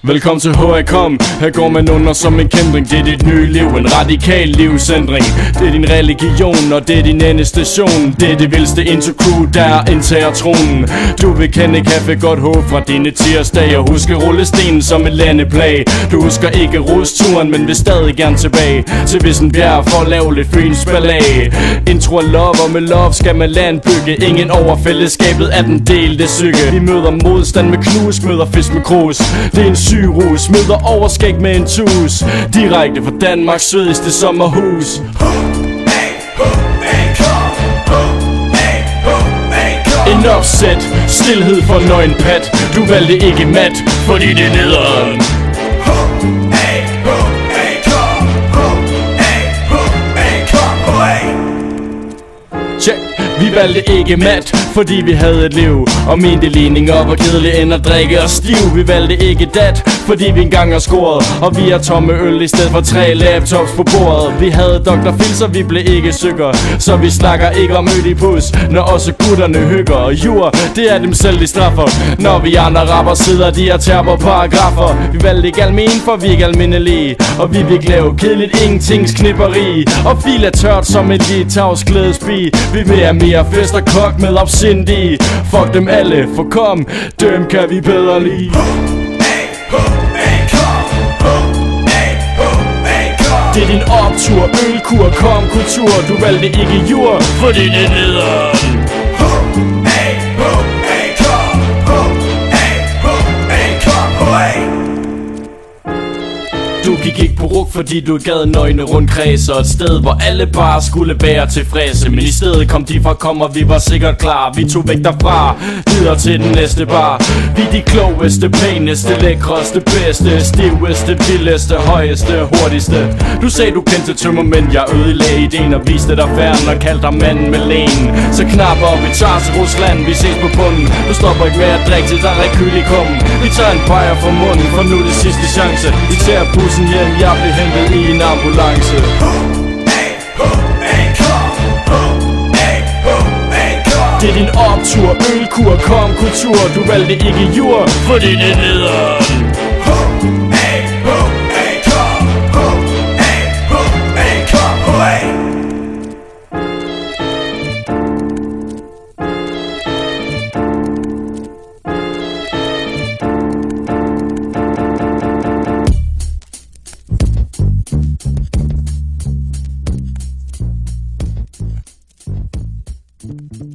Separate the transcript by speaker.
Speaker 1: Velkommen til HACOM. Her går man under som en kændring. Det er dit nye liv, en radikal livsændring. Det er din religion, og det er din endestation. Det er det vildeste intro-crew, der indtager tronen. Du vil kende kaffe, godt håb fra dine tirsdage. Og huske rullestenen som et landeplag. Du husker ikke rusturen, men vil stadig gerne tilbage til Vissenbjerg for at lave lidt Fyns ballag. Intro er love, og med love skal man landbygge. Ingen over fællesskabet er den delte psyke. Vi møder modstand med knus, møder fisk med krus. Det er en syrus, møder overskæg med en tus. Direkte fra Danmarks sødeste sommerhus. En opsæt, stilhed for nøgenpat. Du valgte ikke mat, fordi det er nederen. Check. Vi valgte ikke mat, fordi vi havde et liv og mente ligning op og kedelig end at drikke og stiv. Vi valgte ikke dat, fordi vi engang har scoret, og vi har tomme øl i stedet for 3 laptops på bordet. Vi havde Dr. Phil, så vi blev ikke sykker, så vi snakker ikke om Ødipus, når også gutterne hygger. Og jur, det er dem selv de straffer, når vi andre rapper sidder de og terper paragrafer. Vi valgte ikke almen, for vi er ikke almindelige, og vi vil ikke lave kedeligt ingentingsknipperi. Og fil er tørt som et litauisk glædesbi. Vi vil have mere fest og kok med absint i. Fuck dem alle, for kom, dem kan vi bedre lide. Det er din optur, ølkur, kom kultur. Du valgte ikke jur, fordi det er nederen. Du gik ikke på ruk, fordi du gad nøgne rundkreds og et sted, hvor alle bare skulle være tilfredse. Men i stedet kom de fra og vi var sikkert klar. Vi tog væk derfra, videre til den næste bar. Vi er de klogeste, pæneste, lækreste, bedste, stiveste, vildeste, højeste, hurtigste. Du sagde du kendte tømmermænd, jeg ødelagde ideen og viste dig færden og kaldte dig manden med lægen. Så knap op, vi tager til Rusland, vi ses på bunden. Du stopper ikke med at drikke til der er rekyl i kummen. Vi tager en bajer fra munden, for nu er det sidste chance. Vi tager bussen hjem, jeg blev hentet i en ambulance. Det er din optur, ølkur, kom kultur. Du valgte ikke jur, fordi det er nederen. Thank you.